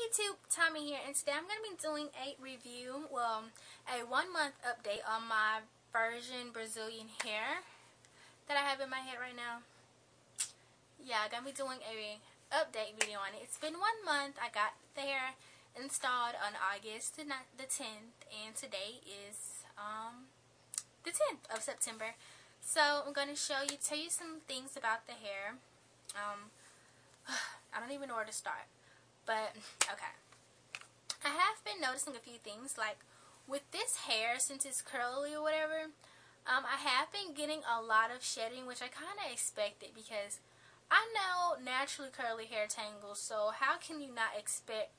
BeautybyTommie here, and today I'm going to be doing a review, a 1-month update on my virgin Brazilian hair that I have in my head right now. Yeah, I'm going to be doing a update video on it. It's been 1 month. I got the hair installed on August the 10th, and today is the 10th of September. So I'm going to tell you some things about the hair. I don't even know where to start. But, okay. I have been noticing a few things, like with this hair, since it's curly or whatever, I have been getting a lot of shedding, which I kind of expected, because I know naturally curly hair tangles, so how can you not expect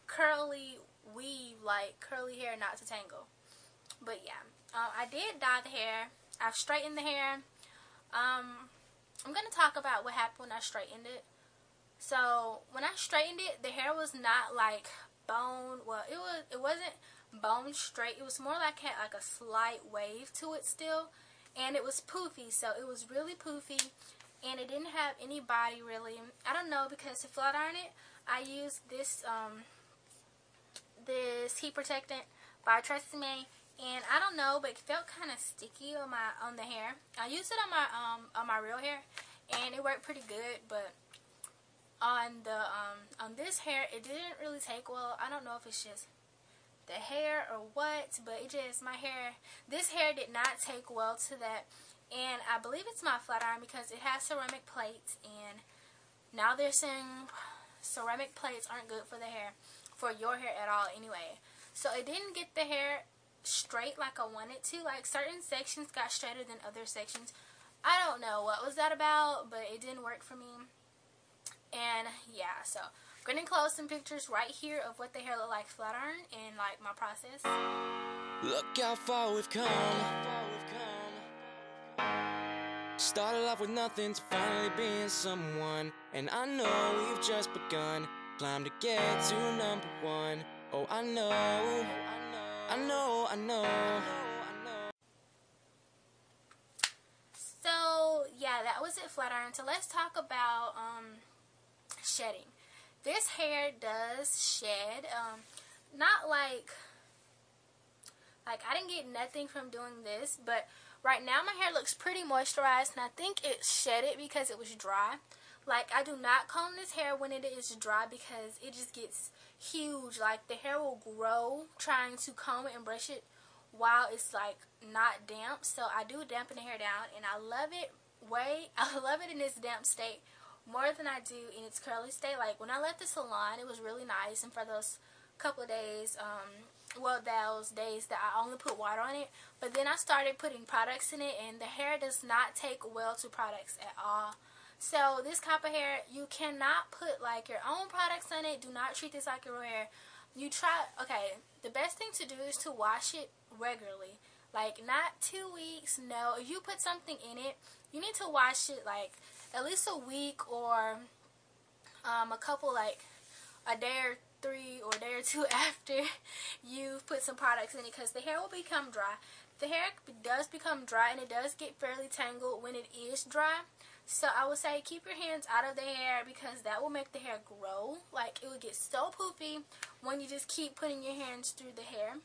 curly weave, like curly hair, not to tangle? But yeah, I did dye the hair. I've straightened the hair. I'm going to talk about what happened when I straightened it. So when I straightened it, the hair was not like bone. Well, it wasn't bone straight. It was more like had like a slight wave to it still, and it was poofy. So it was really poofy, and it didn't have any body really. I don't know, because to flat iron it, I used this this heat protectant by BeautybyTommie, and I don't know, but it felt kind of sticky on the hair. I used it on my real hair, and it worked pretty good, but on this hair, it didn't really take well. I don't know if it's just the hair or what, but this hair did not take well to that, and I believe it's my flat iron because it has ceramic plates, and now they're saying ceramic plates aren't good for the hair, for your hair at all anyway. So it didn't get the hair straight like I wanted to. Like certain sections got straighter than other sections. I don't know what was that about, but it didn't work for me. And yeah, so I'm going to enclose some pictures right here of what the hair looked like flat iron and like my process. Look how far we've come. Started off with nothing to finally being someone, and I know we've just begun. Climb to get to #1. Oh, I know. So yeah, that was it, flat iron. So let's talk about shedding. This hair does shed. Not like I didn't get nothing from doing this, but right now my hair looks pretty moisturized, and I think it shed it because it was dry. Like, I do not comb this hair when it is dry because it just gets huge. Like, the hair will grow trying to comb it and brush it while it's like not damp. So I do dampen the hair down, and I love it in its damp state more than I do in its curly state. Like, when I left the salon, it was really nice, and for those couple of days, those days that I only put water on it, but then I started putting products in it, and the hair does not take well to products at all. So this type of hair, you cannot put like your own products on it. Do not treat this like your hair. The best thing to do is to wash it regularly. Like, not 2 weeks, no. If you put something in it, you need to wash it like at least a week, or a couple, like a day or 3 or a day or 2 after you put some products in it, because the hair will become dry. The hair does become dry, and it does get fairly tangled when it is dry. So I would say keep your hands out of the hair, because that will make the hair grow. Like, it will get so poofy when you just keep putting your hands through the hair.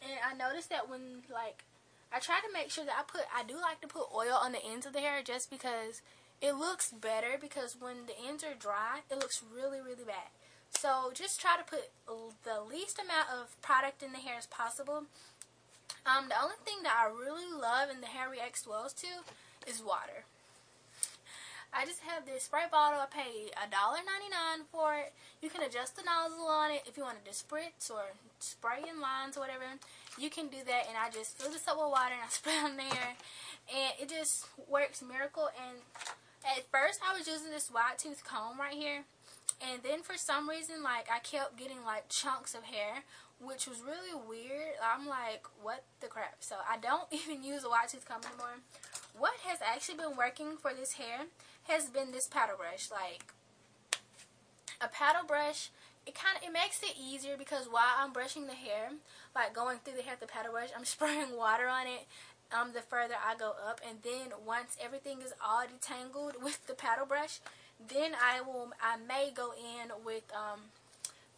And I noticed that when, like, I try to make sure that I do like to put oil on the ends of the hair, just because it looks better, because when the ends are dry, it looks really, really bad. So just try to put the least amount of product in the hair as possible. The only thing that I really love and the hair reacts well to is water. I just have this spray bottle. I paid $1.99 for it. You can adjust the nozzle on it if you want to just spritz or spray in lines or whatever. You can do that, and I just fill this up with water and I spray on there, and it just works miracle. And at first I was using this wide tooth comb right here, and then for some reason, like, I kept getting like chunks of hair, which was really weird. I'm like, what the crap? So I don't even use a wide tooth comb anymore. What has actually been working for this hair has been this paddle brush. Like, a paddle brush, it makes it easier, because while I'm brushing the hair, like going through the hair with the paddle brush, I'm spraying water on it. The further I go up, and then once everything is all detangled with the paddle brush, then I may go in with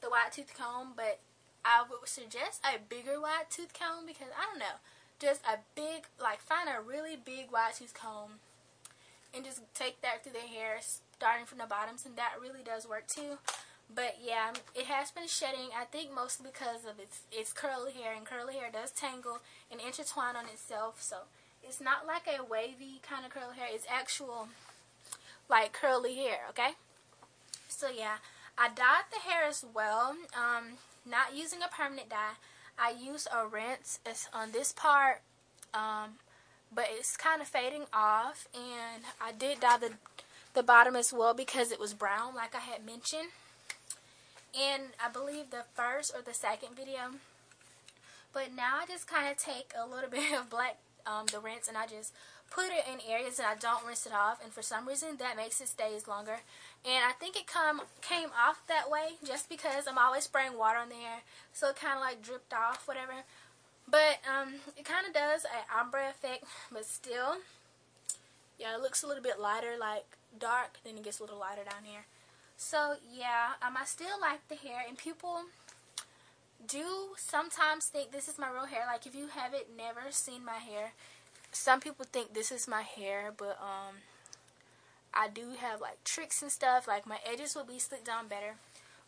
the wide tooth comb, but I would suggest a bigger wide tooth comb because, I don't know, just a big, like, find a really big wide tooth comb and just take that through their hair starting from the bottoms, and that really does work too. But yeah, it has been shedding, I think mostly because of its curly hair, and curly hair does tangle and intertwine on itself, so it's not like a wavy kind of curly hair, it's actual like curly hair, okay? So yeah, I dyed the hair as well, not using a permanent dye. I use a rinse on this part, but it's kind of fading off, and I did dye the bottom as well because it was brown like I had mentioned. And I believe the first or the second video. But now I just kind of take a little bit of black, the rinse, and I just put it in areas and I don't rinse it off. And for some reason that makes it stays longer. And I think it came off that way just because I'm always spraying water on the hair. So it kind of like dripped off, whatever. But it kind of does an ombre effect, but still, yeah, it looks a little bit lighter, like dark, then it gets a little lighter down here. So yeah, I still like the hair, and people do sometimes think this is my real hair. Like if you haven't never seen my hair, some people think this is my hair, but I do have like tricks and stuff. Like my edges will be slicked down better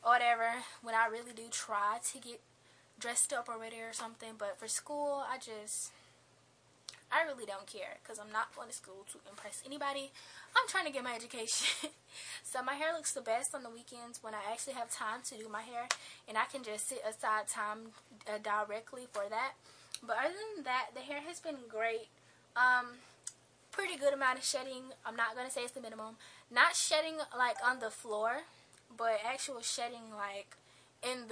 or whatever when I really do try to get dressed up or ready or something. But for school, I really don't care because I'm not going to school to impress anybody. I'm trying to get my education. So my hair looks the best on the weekends when I actually have time to do my hair, and I can just set aside time directly for that. But other than that, the hair has been great. Pretty good amount of shedding. I'm not going to say it's the minimum. Not shedding like on the floor, but actual shedding like in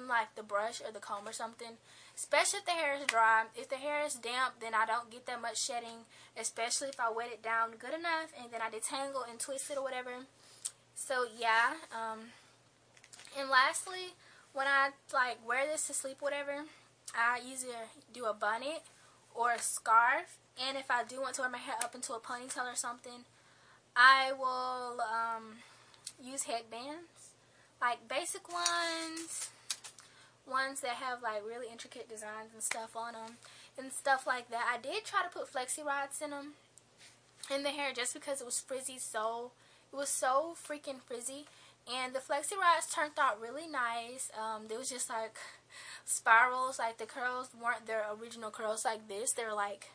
like the brush or the comb or something. Especially if the hair is dry. If the hair is damp, then I don't get that much shedding. Especially if I wet it down good enough and then I detangle and twist it or whatever. So yeah. And lastly, when I like wear this to sleep or whatever, I either do a bonnet or a scarf. And if I do want to wear my hair up into a ponytail or something, I will use headbands. Like basic ones that have like really intricate designs and stuff on them and stuff like that. I did try to put flexi rods in them in the hair just because it was frizzy, so it was so freaking frizzy, and the flexi rods turned out really nice. They was just like spirals, like the curls weren't their original curls like this. They're like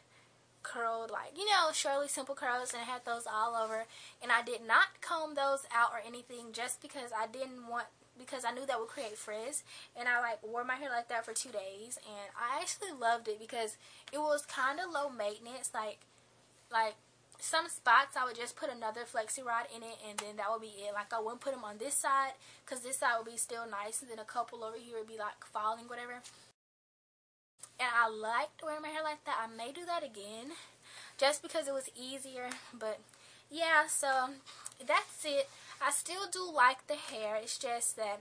curled, like, you know, Shirley Simple curls, and I had those all over, and I did not comb those out or anything just because I knew that would create frizz, and I like wore my hair like that for 2 days, and I actually loved it because it was kind of low maintenance. Like some spots I would just put another flexi rod in it, and then that would be it. Like I wouldn't put them on this side because this side would be still nice, and then a couple over here would be like falling, whatever. And I liked wearing my hair like that. I may do that again just because it was easier. But yeah, so that's it. I still do like the hair. It's just that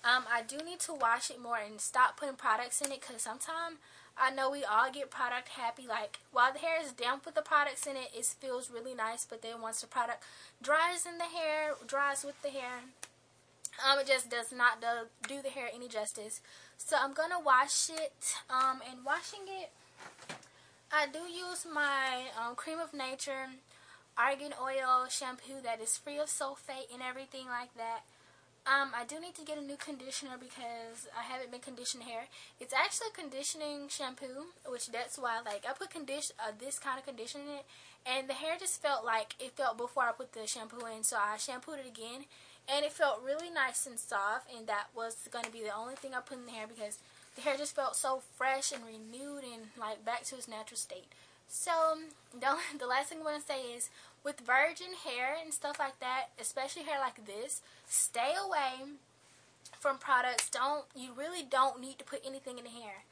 I do need to wash it more and stop putting products in it, because sometimes I know we all get product happy. Like while the hair is damp with the products in it, it feels really nice, but then once the product dries with the hair, it just does not do the hair any justice. So I'm gonna wash it, and washing it, I do use my Cream of Nature Argan Oil shampoo that is free of sulfate and everything like that. I do need to get a new conditioner because I haven't been conditioning hair. It's actually a conditioning shampoo, which that's why like I put this kind of conditioner in it, and the hair just felt like it felt before I put the shampoo in, so I shampooed it again, and it felt really nice and soft, and that was going to be the only thing I put in the hair because the hair just felt so fresh and renewed and like back to its natural state. So the last thing I'm going to say is, with virgin hair and stuff like that, especially hair like this, stay away from products. You really don't need to put anything in the hair.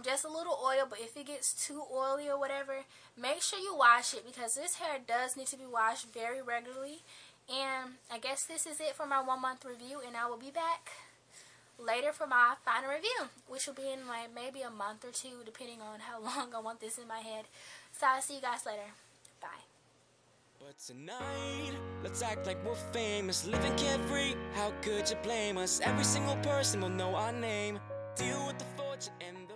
Just a little oil, but if it gets too oily or whatever, make sure you wash it, because this hair does need to be washed very regularly. And I guess this is it for my 1 month review, and I will be back later for my final review, which will be in like maybe a month or two, depending on how long I want this in my head. So I'll see you guys later. Bye. But tonight, let's act like we're famous, living carefree. How could you blame us? Every single person will know our name. Deal with the fortune and